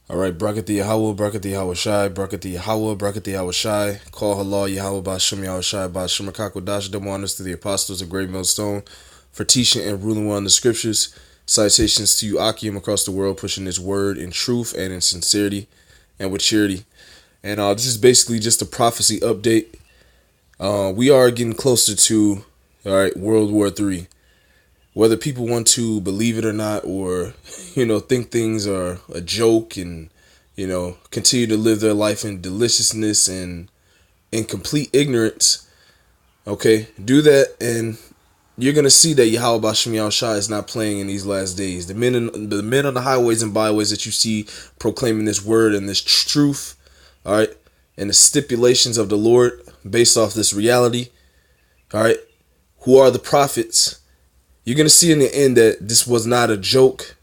All right, Bracket the Yahweh, Bracket the Yahweh Shai, Bracket the Yahweh, Bracket the Yahweh Shai, Call Halal Yahweh Bashem Yahweh Shai, Bashem Kakwadash, double honors to the apostles of Great Millstone for teaching and ruling well in the scriptures. Citations to you, Akim, across the world, pushing his word in truth and in sincerity and with charity. And this is basically just a prophecy update. We are getting closer to, all right, World War III. Whether people want to believe it or not, or think things are a joke, and continue to live their life in deliciousness and in complete ignorance, okay, do that, and you're gonna see that Yahweh Bashem Yahweh Shai is not playing in these last days. The men on the highways and byways that you see proclaiming this word and this truth, all right, and the stipulations of the Lord based off this reality, all right, who are the prophets. You're going to see in the end that this was not a joke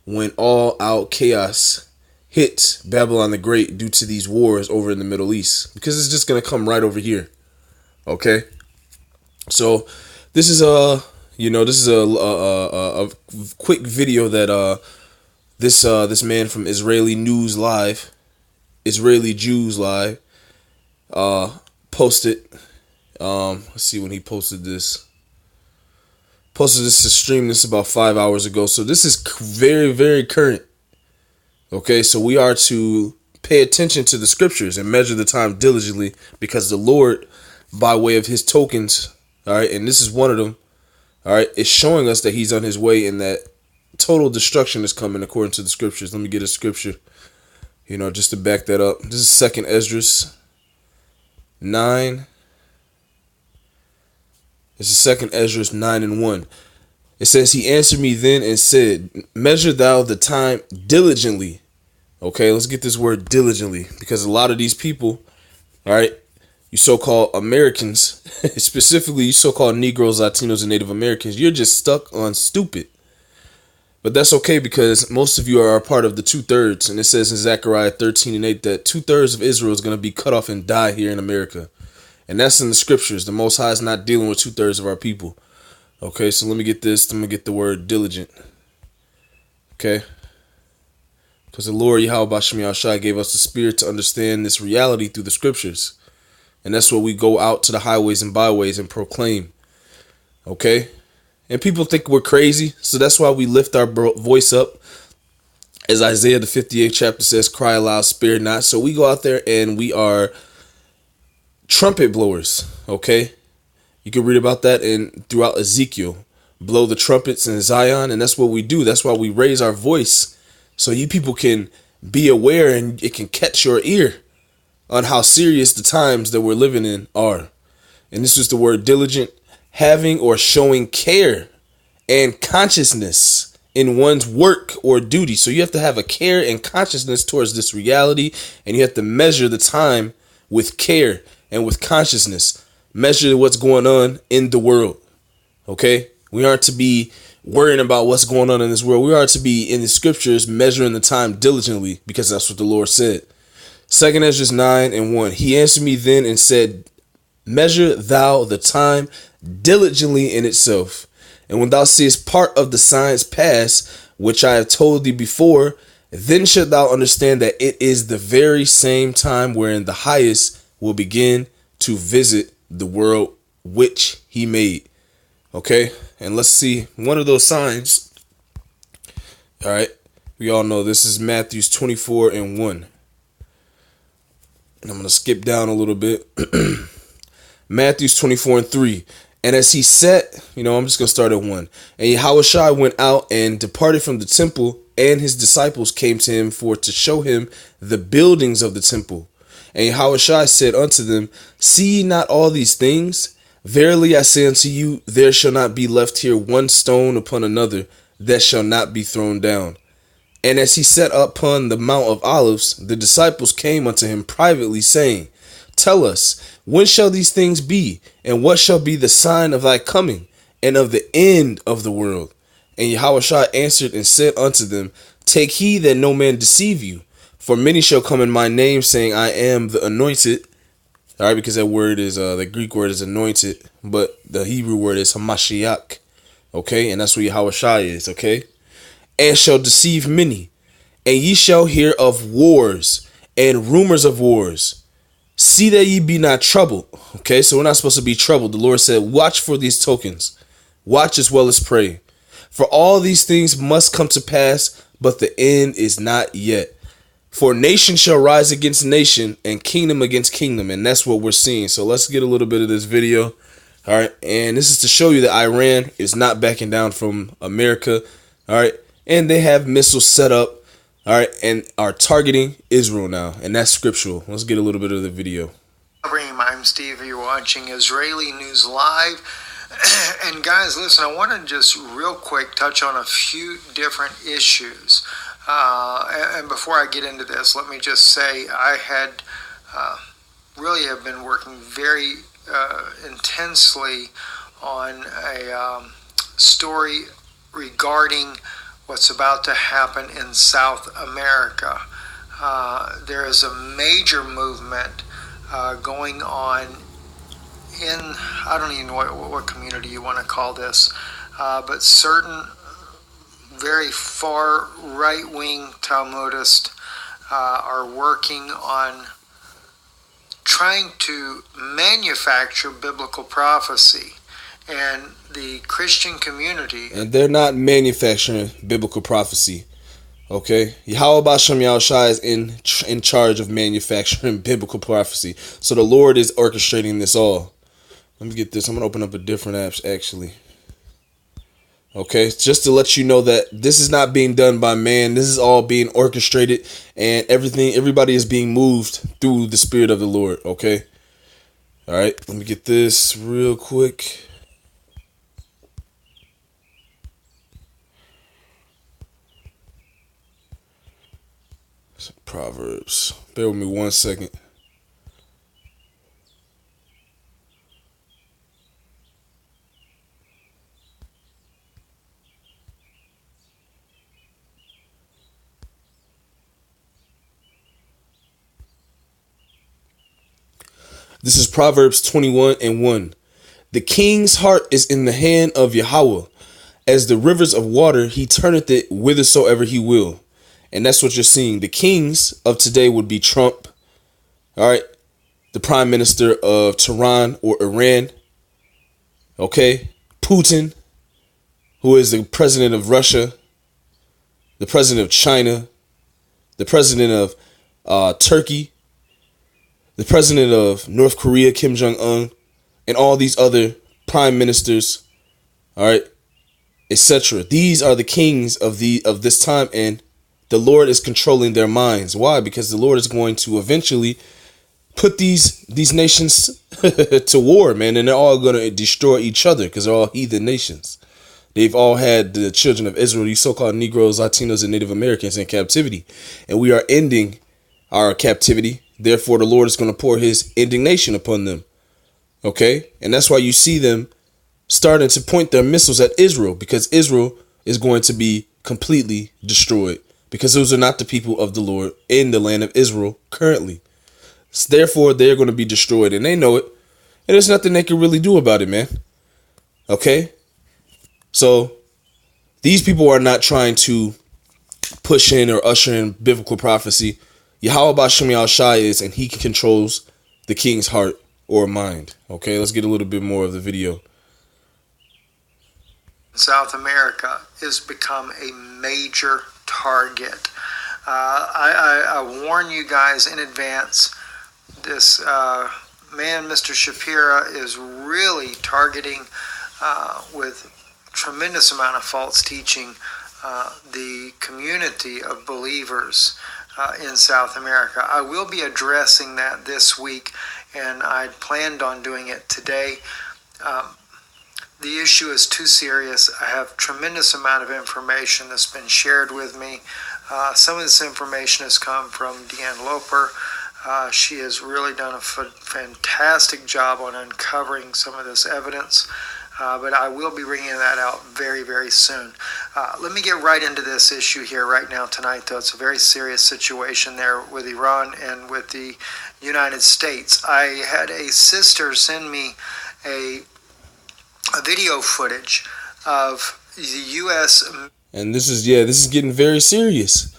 when all out chaos hits Babylon the Great due to these wars over in the Middle East, because it's just going to come right over here. Okay. So this is a quick video that this man from Israeli Jews Live posted. Let's see when he posted this. Posted this to stream this about 5 hours ago. So this is very, very current. Okay, so we are to pay attention to the scriptures and measure the time diligently, because the Lord, by way of his tokens, all right, and this is one of them, all right, is showing us that he's on his way and that total destruction is coming according to the scriptures. Let me get a scripture, just to back that up. This is 2nd Esdras 9. This is 2nd Esdras 9:1. It says, he answered me then and said, measure thou the time diligently. Okay, let's get this word diligently, because a lot of these people, all right, you so-called Americans, specifically you so-called Negroes, Latinos, and Native Americans, you're just stuck on stupid. But that's okay, because most of you are a part of the 2/3. And it says in Zechariah 13:8 that 2/3 of Israel is going to be cut off and die here in America. And that's in the scriptures. The Most High is not dealing with 2/3 of our people. Okay, so let me get this. I'm going to get the word diligent. Okay. Because the Lord Yahweh Bashem Yahweh Shai gave us the spirit to understand this reality through the scriptures. And that's what we go out to the highways and byways and proclaim. Okay. And people think we're crazy. So that's why we lift our voice up. As Isaiah the 58th chapter says, cry aloud, spare not. So we go out there and we are trumpet blowers. Okay. You can read about that throughout Ezekiel. Blow the trumpets in Zion, and that's what we do. That's why we raise our voice, so you people can be aware and it can catch your ear on how serious the times that we're living in are. And this is the word diligent, having or showing care and consciousness in one's work or duty. So you have to have a care and consciousness towards this reality, and you have to measure the time with care and with consciousness. Measure what's going on in the world. Okay? We aren't to be worrying about what's going on in this world. We are to be in the scriptures measuring the time diligently, because that's what the Lord said. 2nd Esdras 9:1. He answered me then and said, measure thou the time diligently in itself. And when thou seest part of the signs pass, which I have told thee before, then shalt thou understand that it is the very same time wherein the highest will begin to visit the world which he made. Okay, and let's see one of those signs. All right, we all know this is Matthew 24:1, and I'm gonna skip down a little bit. Matthew 24:3. And as he sat, I'm just gonna start at 1. And Yahushua went out and departed from the temple, and his disciples came to him for to show him the buildings of the temple. And Yahushua said unto them, see ye not all these things? Verily I say unto you, there shall not be left here one stone upon another that shall not be thrown down. And as he sat upon the Mount of Olives, the disciples came unto him privately, saying, tell us, when shall these things be? And what shall be the sign of thy coming and of the end of the world? And Yahushua answered and said unto them, take heed that no man deceive you. For many shall come in my name, saying, I am the anointed. All right, because that word is, the Greek word is anointed, but the Hebrew word is Hamashiach. Okay, and that's what Yahushua is, okay? And shall deceive many. And ye shall hear of wars and rumors of wars. See that ye be not troubled. Okay, so we're not supposed to be troubled. The Lord said, watch for these tokens. Watch as well as pray. For all these things must come to pass, but the end is not yet. For nation shall rise against nation and kingdom against kingdom. And that's what we're seeing. So let's get a little bit of this video. All right. And this is to show you that Iran is not backing down from America. All right. And they have missiles set up. All right. And are targeting Israel now. And that's scriptural. Let's get a little bit of the video. I'm Steve. You're watching Israeli News Live. And guys, listen, I want to just real quick touch on a few different issues. And before I get into this, let me just say I had really have been working very intensely on a story regarding what's about to happen in South America. There is a major movement going on in, I don't even know what community you want to call this, but certain very far right-wing Talmudists are working on trying to manufacture biblical prophecy, and the Christian community. And they're not manufacturing biblical prophecy. Okay, Yahweh Bashem Yahushai is in charge of manufacturing biblical prophecy. So the Lord is orchestrating this all. Let me get this. I'm gonna open up a different app actually. Okay, just to let you know that this is not being done by man. This is all being orchestrated, and everybody is being moved through the Spirit of the Lord. Okay, all right. Let me get this real quick. Proverbs. Bear with me 1 second. This is Proverbs 21:1. The king's heart is in the hand of Yahweh. As the rivers of water, he turneth it whithersoever he will. And that's what you're seeing. The kings of today would be Trump, all right, the prime minister of Tehran or Iran, okay, Putin, who is the president of Russia, the president of China, the president of Turkey, the president of North Korea, Kim Jong-un, and all these other prime ministers, all right, etc. These are the kings of this time, and the Lord is controlling their minds. Why? Because the Lord is going to eventually put these nations to war, man, and they're all going to destroy each other because they're all heathen nations. They've all had the children of Israel, these so-called Negroes, Latinos, and Native Americans in captivity, and we are ending our captivity. Therefore, the Lord is going to pour his indignation upon them. Okay? And that's why you see them starting to point their missiles at Israel, because Israel is going to be completely destroyed, because those are not the people of the Lord in the land of Israel currently. So therefore, they're going to be destroyed, and they know it. And there's nothing they can really do about it, man. Okay? So these people are not trying to push in or usher in biblical prophecy. Yahweh Bashem Yahushai is, and he controls the king's heart or mind. Okay, let's get a little bit more of the video. South America has become a major target. I warn you guys in advance, this man, Mr. Shapira, is really targeting with tremendous amount of false teaching the community of believers in South America. I will be addressing that this week, and I planned on doing it today. The issue is too serious. I have tremendous amount of information that's been shared with me. Some of this information has come from Deanne Loper. She has really done a fantastic job on uncovering some of this evidence. But I will be bringing that out very, very soon. Let me get right into this issue here right now tonight, though. It's a very serious situation there with Iran and with the United States. I had a sister send me a video footage of the U.S. And this is getting very serious.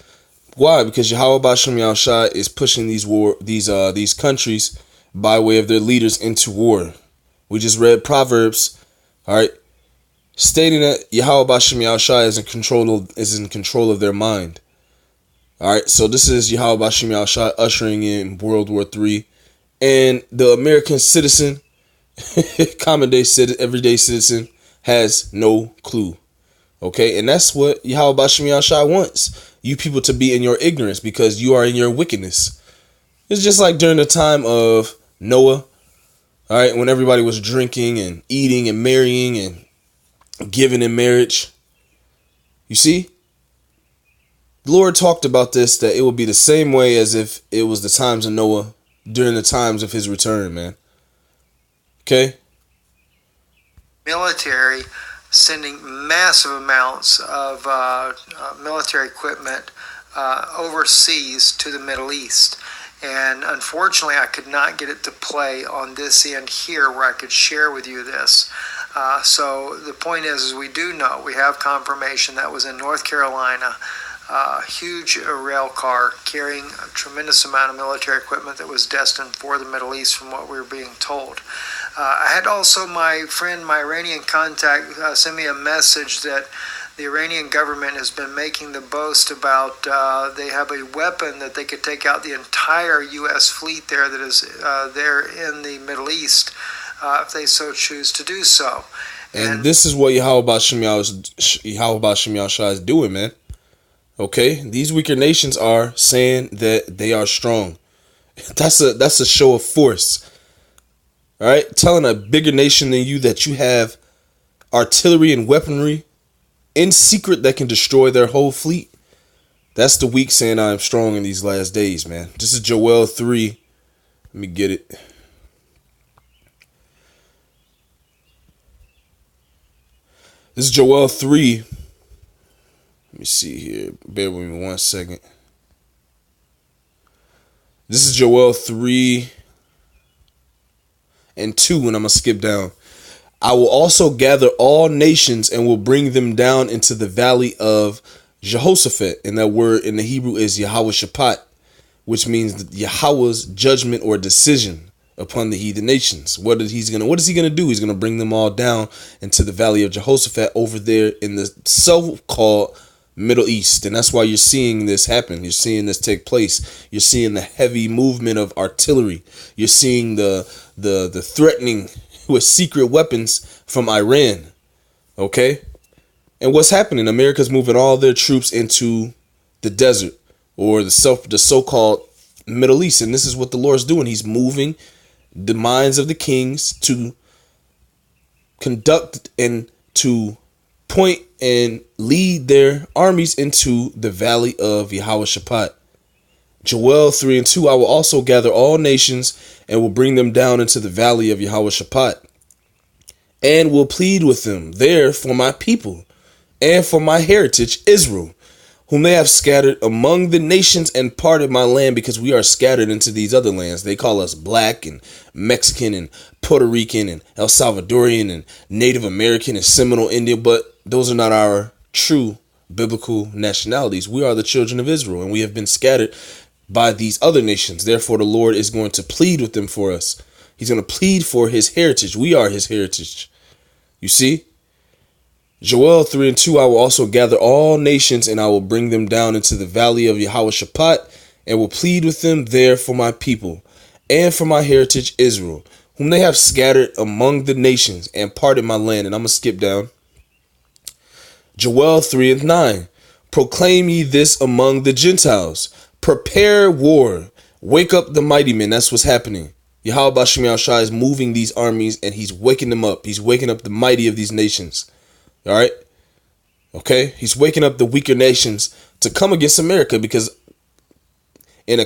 Why? Because Yahweh Bashem Yahushua is pushing these countries by way of their leaders into war. We just read Proverbs, all right, stating that Yahweh Bashem Yahushua is in control of their mind. All right, so this is Yahweh Bashem Yahushua ushering in World War III, and the American citizen, common day citizen, everyday citizen, has no clue. Okay, and that's what Yahweh Bashem Yahushua wants you people to be in your ignorance, because you are in your wickedness. It's just like during the time of Noah, all right, when everybody was drinking and eating and marrying and giving in marriage. You see, the Lord talked about this, that it would be the same way as if it was the times of Noah during the times of his return, man. Okay? Military sending massive amounts of military equipment overseas to the Middle East. And unfortunately, I could not get it to play on this end here where I could share with you this. So the point is we do know, we have confirmation that was in North Carolina, huge rail car carrying a tremendous amount of military equipment that was destined for the Middle East from what we were being told. I had also my friend, my Iranian contact, send me a message that the Iranian government has been making the boast about they have a weapon that they could take out the entire U.S. fleet there that is there in the Middle East if they so choose to do so. And this is what Yahweh Bashem Yahushua is doing, man. Okay? These weaker nations are saying that they are strong. That's a show of force. All right? Telling a bigger nation than you that you have artillery and weaponry in secret that can destroy their whole fleet. That's the weak saying I am strong in these last days, man. This is Joel 3. Let me get it. This is Joel 3. Let me see here. Bear with me 1 second. This is Joel 3 and 2, and I'm going to skip down. I will also gather all nations and will bring them down into the valley of Jehoshaphat. And that word in the Hebrew is Yahweh Shaphat, which means Yahweh's judgment or decision upon the heathen nations. What is he going to do? He's going to bring them all down into the valley of Jehoshaphat over there in the so-called Middle East. And that's why you're seeing this happen. You're seeing this take place. You're seeing the heavy movement of artillery. You're seeing the threatening with secret weapons from Iran. Okay? And what's happening? America's moving all their troops into the desert or the so-called Middle East. And this is what the Lord's doing. He's moving the minds of the kings to conduct and to point and lead their armies into the valley of Yahweh Shaphat. Joel 3 and 2, I will also gather all nations and will bring them down into the valley of Yahweh Shaphat, and will plead with them there for my people and for my heritage Israel, whom they have scattered among the nations and parted my land, because we are scattered into these other lands. They call us black and Mexican and Puerto Rican and El Salvadorian and Native American and Seminole Indian, but those are not our true biblical nationalities. We are the children of Israel, and we have been scattered by these other nations. Therefore, the Lord is going to plead with them for us. He's going to plead for his heritage. We are his heritage. You see? Joel 3 and 2, I will also gather all nations and I will bring them down into the valley of Yahweh Shaphat, and will plead with them there for my people and for my heritage Israel, whom they have scattered among the nations and parted my land. And I'm going to skip down. Joel 3 and 9, proclaim ye this among the Gentiles. Prepare war. Wake up the mighty men. That's what's happening. Yahweh Bashem Yahushua is moving these armies and he's waking them up. He's waking up the mighty of these nations. All right. Okay. He's waking up the weaker nations to come against America, because in a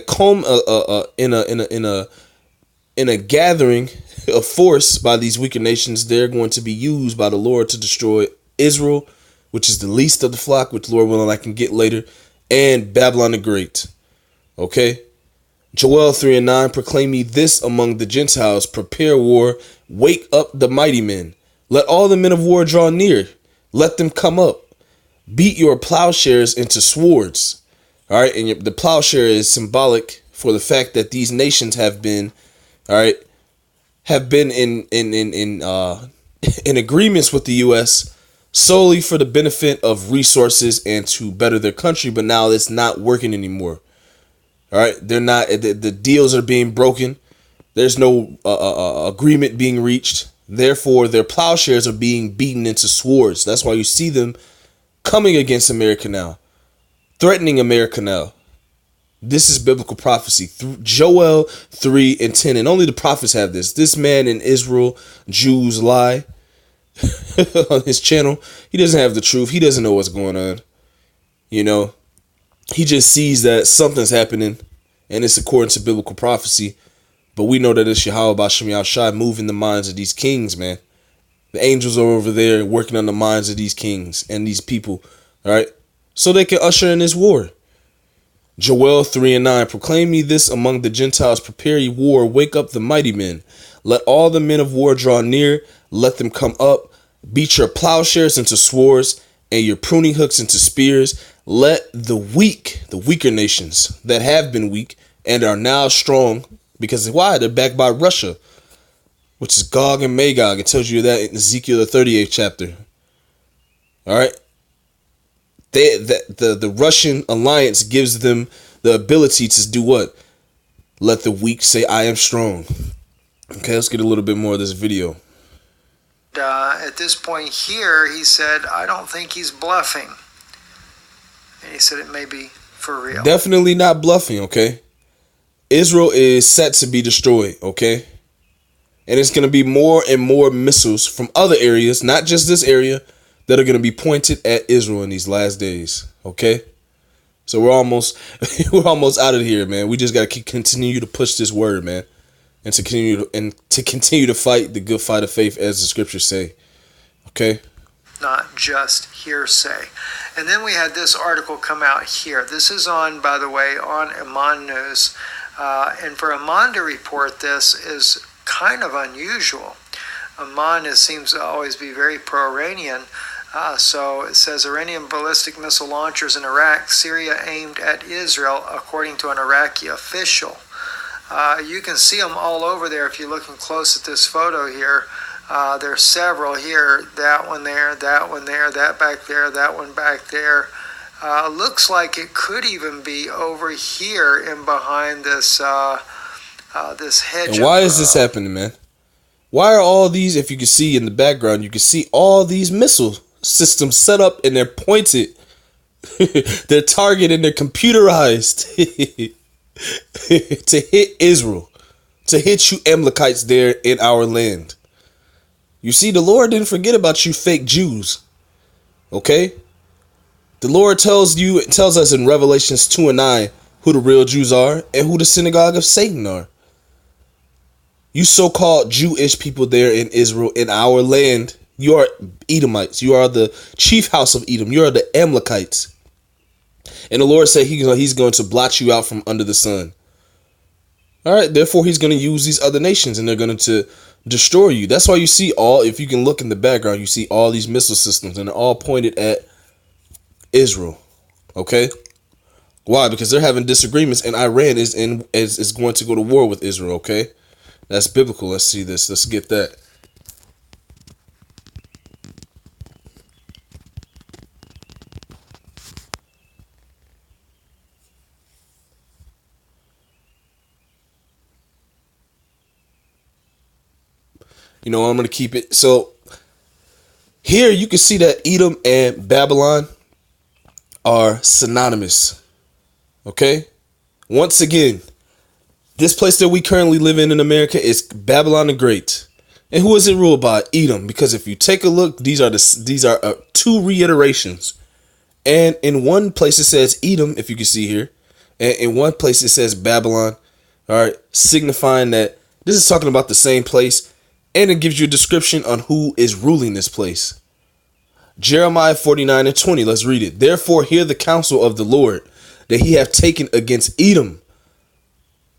gathering of force by these weaker nations, they're going to be used by the Lord to destroy Israel, which is the least of the flock, which Lord willing I can get later, and Babylon the Great. Okay. Joel 3 and 9, proclaim ye this among the Gentiles. Prepare war. Wake up the mighty men. Let all the men of war draw near. Let them come up. Beat your plowshares into swords. All right, and the plowshare is symbolic for the fact that these nations have been, all right, have been in in agreements with the U.S. solely for the benefit of resources and to better their country, but now it's not working anymore. All right, they're not. The deals are being broken. There's no agreement being reached. Therefore, their plowshares are being beaten into swords. That's why you see them coming against America now, threatening America now. This is biblical prophecy. Joel 3:10. And only the prophets have this. This man in Israel, Jews lie on his channel. He doesn't have the truth. He doesn't know what's going on. You know, he just sees that something's happening and it's according to biblical prophecy. But we know that it's Yahweh B'Shem Yahushua moving the minds of these kings, man. The angels are over there working on the minds of these kings and these people, all right? So they can usher in this war. Joel 3:9, proclaim me this among the Gentiles, prepare ye war, wake up the mighty men. Let all the men of war draw near, let them come up, beat your plowshares into swords, and your pruning hooks into spears. Let the weaker nations that have been weak and are now strong, because why? They're backed by Russia, which is Gog and Magog. It tells you that in Ezekiel the 38th chapter. All right. The Russian alliance gives them the ability to do what? Let the weak say, I am strong. Okay, let's get a little bit more of this video. At this point here, he said, I don't think he's bluffing. And he said it may be for real. Definitely not bluffing, okay? Israel is set to be destroyed, okay? And it's going to be more and more missiles from other areas, not just this area, that are going to be pointed at Israel in these last days, okay? So we're almost out of here, man. We just got to continue to push this word, man, and to continue to fight the good fight of faith, as the scriptures say, okay? Not just hearsay. And then we had this article come out here. This is on, by the way, on Aman News. And for Aman to report this is kind of unusual. Aman seems to always be very pro-Iranian. So it says Iranian ballistic missile launchers in Iraq, Syria aimed at Israel, according to an Iraqi official. You can see them all over there if you're looking close at this photo here. There's several here, that one there, that back there, that one back there. Looks like it could even be over here in behind this this hedge. And why is this happening, man? Why are all these, if you can see in the background, you can see all these missile systems set up and they're pointed. They're targeted and they're computerized to hit Israel, to hit you Amalekites there in our land. You see, the Lord didn't forget about you fake Jews. Okay? The Lord tells us in Revelations 2:9 who the real Jews are and who the synagogue of Satan are. You so-called Jewish people there in Israel, in our land, you are Edomites. You are the chief house of Edom. You are the Amalekites. And the Lord said he's going to blot you out from under the sun. All right, therefore he's going to use these other nations and they're going to destroy you. That's why you see if you can look in the background, you see all these missile systems and they're all pointed at Israel. Okay? Why? Because they're having disagreements and Iran is going to go to war with Israel, okay? That's biblical. Let's see this. Let's get that. You know, I'm going to keep it. So here you can see that Edom and Babylon are synonymous. Okay? Once again, this place that we currently live in America is Babylon the Great. And who is it ruled by? Edom. Because if you take a look, these are two reiterations. And in one place it says Edom, if you can see here. And in one place it says Babylon. All right, signifying that this is talking about the same place. And it gives you a description on who is ruling this place. Jeremiah 49:20. Let's read it. Therefore hear the counsel of the Lord that he hath taken against Edom,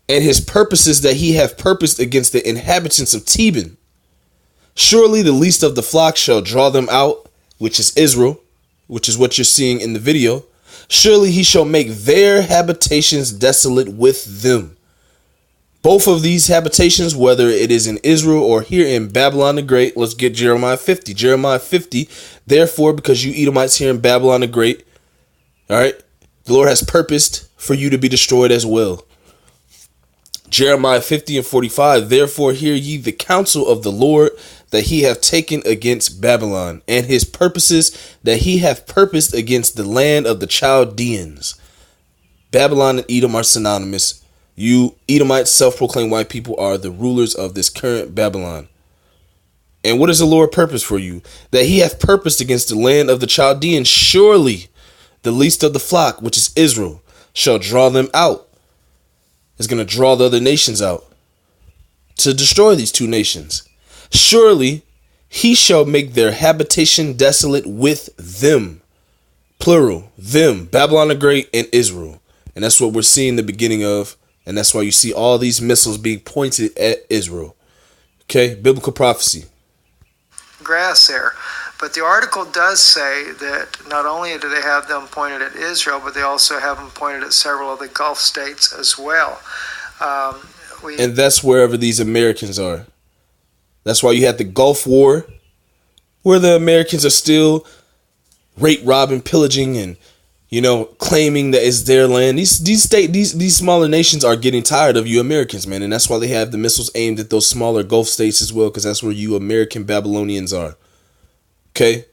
and his purposes that he hath purposed against the inhabitants of Teman. Surely the least of the flock shall draw them out, which is Israel, which is what you're seeing in the video. Surely he shall make their habitations desolate with them. Both of these habitations, whether it is in Israel or here in Babylon the Great, let's get Jeremiah 50. Jeremiah 50, therefore, because you Edomites here in Babylon the Great, all right, the Lord has purposed for you to be destroyed as well. Jeremiah 50 and 45, therefore hear ye the counsel of the Lord that he hath taken against Babylon, and his purposes that he hath purposed against the land of the Chaldeans. Babylon and Edom are synonymous. You Edomites, self-proclaimed white people, are the rulers of this current Babylon. And what is the Lord purpose for you? That he hath purposed against the land of the Chaldeans. Surely the least of the flock, which is Israel, shall draw them out. Is going to draw the other nations out to destroy these two nations. Surely he shall make their habitation desolate with them. Plural, them, Babylon the Great and Israel. And that's what we're seeing the beginning of. And that's why you see all these missiles being pointed at Israel. Okay, biblical prophecy. Grass there. But the article does say that not only do they have them pointed at Israel, but they also have them pointed at several of the Gulf states as well. And that's wherever these Americans are. That's why you had the Gulf War, where the Americans are still rape, robbing, pillaging, and claiming that it's their land. These smaller nations are getting tired of you Americans, man, and that's why they have the missiles aimed at those smaller Gulf states as well, because that's where you American Babylonians are. Okay.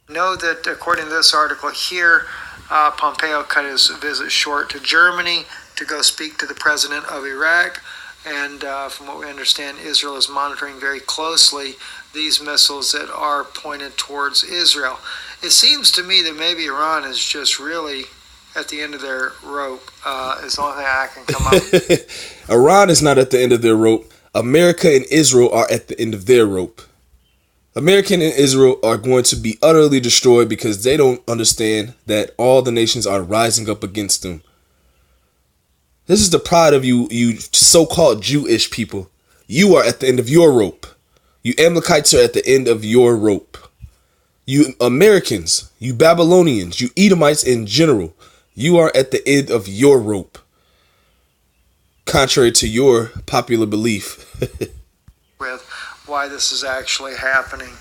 Know that according to this article here, Pompeo cut his visit short to Germany to go speak to the president of Iraq. And from what we understand, Israel is monitoring very closely these missiles that are pointed towards Israel. It seems to me that maybe Iran is just really at the end of their rope. Is the only thing I can come up. Iran is not at the end of their rope. America and Israel are at the end of their rope. America and Israel are going to be utterly destroyed because they don't understand that all the nations are rising up against them. This is the pride of you so-called Jewish people. You are at the end of your rope. You Amalekites are at the end of your rope. You Americans, you Babylonians, you Edomites in general, you are at the end of your rope. Contrary to your popular belief. With why this is actually happening.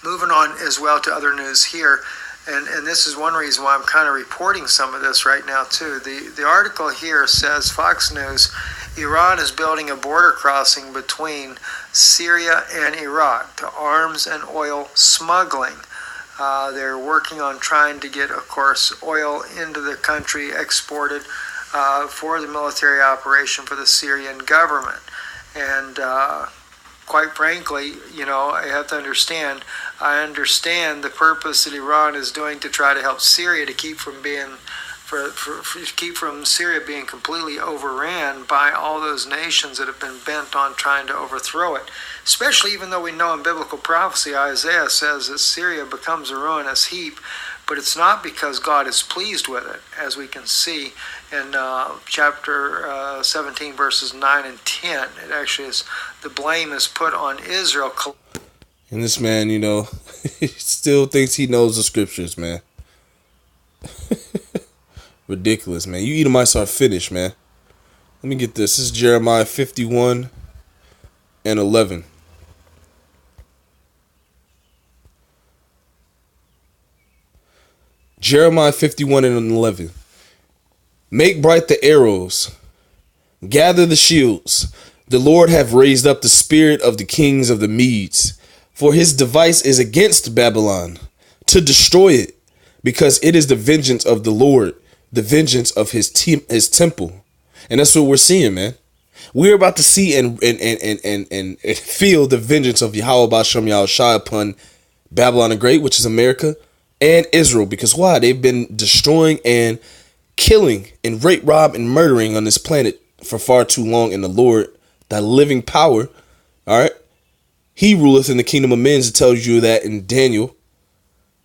Moving on as well to other news here. And this is one reason why I'm kind of reporting some of this right now, too. The article here says, Fox News, Iran is building a border crossing between Syria and Iraq to arms and oil smuggling. They're working on trying to get, of course, oil into the country exported for the military operation for the Syrian government. And quite frankly, I have to understand. I understand the purpose that Iran is doing to try to help Syria to keep from Syria being completely overran by all those nations that have been bent on trying to overthrow it. Especially even though we know in biblical prophecy, Isaiah says that Syria becomes a ruinous heap, but it's not because God is pleased with it, as we can see in chapter 17, verses 9 and 10. It actually is, the blame is put on Israel. And this man, he still thinks he knows the scriptures, man. Ridiculous, man. You Edomites are finished, man. Let me get this. This is Jeremiah 51 and 11. Jeremiah 51 and 11. Make bright the arrows, gather the shields. The Lord hath raised up the spirit of the kings of the Medes, for his device is against Babylon, to destroy it, because it is the vengeance of the Lord, the vengeance of his temple. And that's what we're seeing, man. We're about to see and feel the vengeance of Yahweh Ba'Shem Yahushua upon Babylon the Great, which is America, and Israel. Because why? They've been destroying and killing and rape, rob, and murdering on this planet for far too long. And the Lord, that living power, all right, he ruleth in the kingdom of men. It tells you that in Daniel.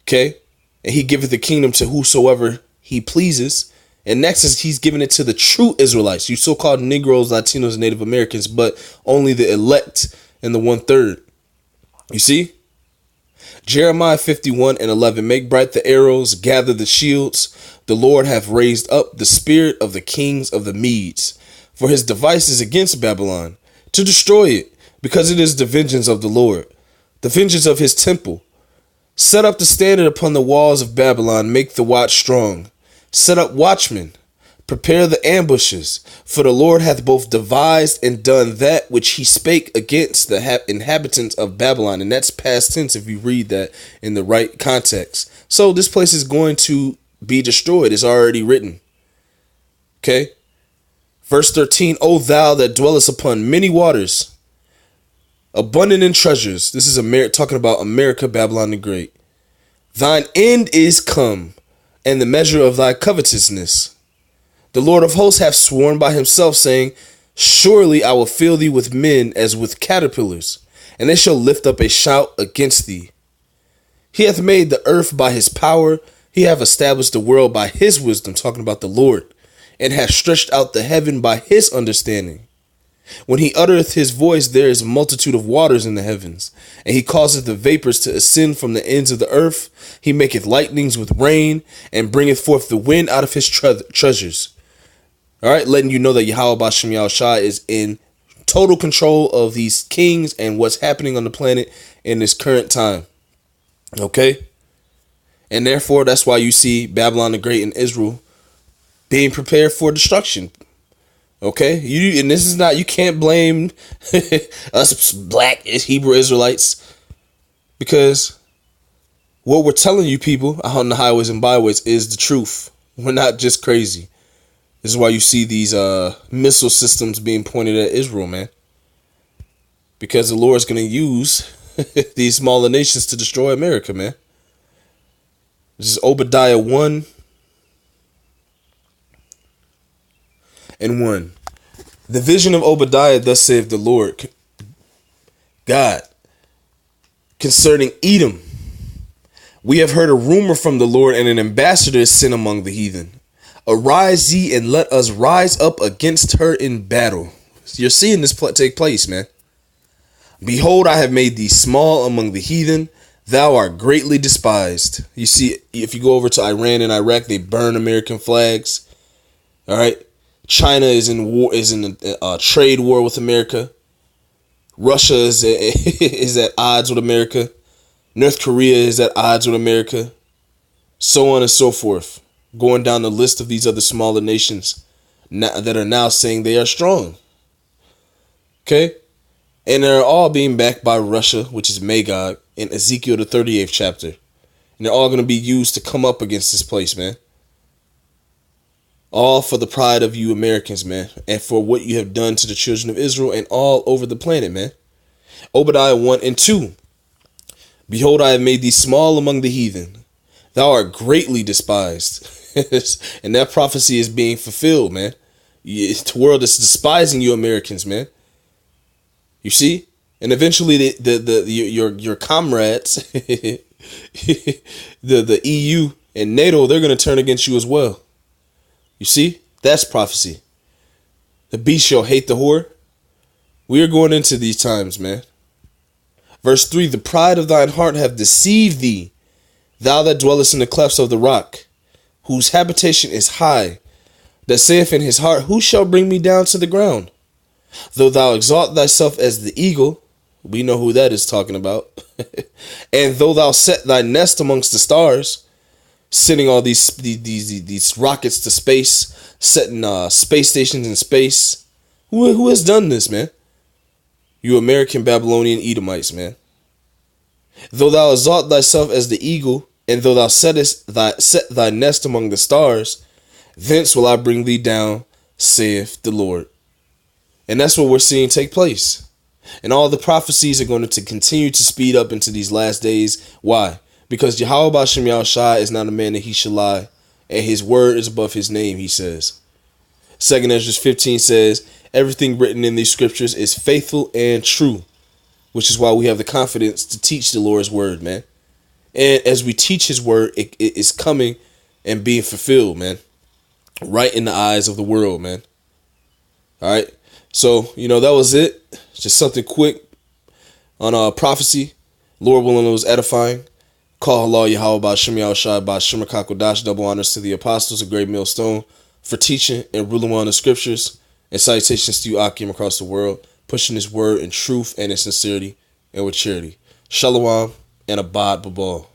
Okay. And he giveth the kingdom to whosoever he pleases. And next is he's giving it to the true Israelites, you so-called Negroes, Latinos, and Native Americans, but only the elect and the 1/3. You see? Jeremiah 51:11. Make bright the arrows, gather the shields. The Lord hath raised up the spirit of the kings of the Medes for his devices against Babylon, to destroy it, because it is the vengeance of the Lord, the vengeance of his temple. Set up the standard upon the walls of Babylon, make the watch strong. Set up watchmen, prepare the ambushes, for the Lord hath both devised and done that which he spake against the inhabitants of Babylon. And that's past tense if you read that in the right context. So this place is going to be destroyed. It's already written. Okay. Verse 13, O thou that dwellest upon many waters, abundant in treasures. This is talking about America, Babylon the Great. Thine end is come, and the measure of thy covetousness. The Lord of hosts hath sworn by himself, saying, Surely I will fill thee with men as with caterpillars, and they shall lift up a shout against thee. He hath made the earth by his power. He hath established the world by his wisdom, talking about the Lord, and hath stretched out the heaven by his understanding. When he uttereth his voice, there is a multitude of waters in the heavens, and he causeth the vapors to ascend from the ends of the earth. He maketh lightnings with rain, and bringeth forth the wind out of his treasures. All right, letting you know that Yahweh Bashem Yahushua is in total control of these kings and what's happening on the planet in this current time. Okay? And therefore, that's why you see Babylon the Great and Israel being prepared for destruction. Okay, and this is not, you can't blame us black Hebrew Israelites, because what we're telling you people out on the highways and byways is the truth. We're not just crazy. This is why you see these missile systems being pointed at Israel, man, because the Lord's going to use these smaller nations to destroy America, man. This is Obadiah 1:1. The vision of Obadiah, thus saith the Lord God, concerning Edom. We have heard a rumor from the Lord, and an ambassador is sent among the heathen. Arise ye, and let us rise up against her in battle. You're seeing this take place, man. Behold, I have made thee small among the heathen. Thou art greatly despised. You see, if you go over to Iran and Iraq, they burn American flags. All right. China is in war, is in a trade war with America. Russia is at odds with America. North Korea is at odds with America. So on and so forth. Going down the list of these other smaller nations that are now saying they are strong. Okay? And they're all being backed by Russia, which is Magog, in Ezekiel the 38th chapter. And they're all going to be used to come up against this place, man. All for the pride of you Americans, man, and for what you have done to the children of Israel and all over the planet, man. Obadiah 1:2. Behold, I have made thee small among the heathen. Thou art greatly despised. And that prophecy is being fulfilled, man. The world is despising you Americans, man. You see? And eventually your comrades, the EU and NATO, they're going to turn against you as well. You see, that's prophecy. The beast shall hate the whore. We are going into these times, man. Verse 3, the pride of thine heart hath deceived thee, thou that dwellest in the clefts of the rock, whose habitation is high, that saith in his heart, who shall bring me down to the ground? Though thou exalt thyself as the eagle, we know who that is talking about, and though thou set thy nest amongst the stars, sending all these rockets to space, setting space stations in space. Who has done this, man? You American Babylonian Edomites, man. Though thou exalt thyself as the eagle, and though thou set thy nest among the stars, thence will I bring thee down, saith the Lord. And that's what we're seeing take place. And all the prophecies are going to continue to speed up into these last days. Why? Because Yahweh Bashem Yahushua is not a man that he should lie, and his word is above his name, he says. 2 Ezra 15 says, everything written in these scriptures is faithful and true, which is why we have the confidence to teach the Lord's word, man. And as we teach his word, it is coming and being fulfilled, man, right in the eyes of the world, man. All right. So, that was it. Just something quick on prophecy. Lord willing, it was edifying. Call Allah Yahweh by Shem Yahushai by Shem Kakodash. Double honors to the apostles, a great millstone, for teaching and ruling on the scriptures. And salutations to you, Akim, across the world, pushing his word in truth and in sincerity and with charity. Shalom and abad babal.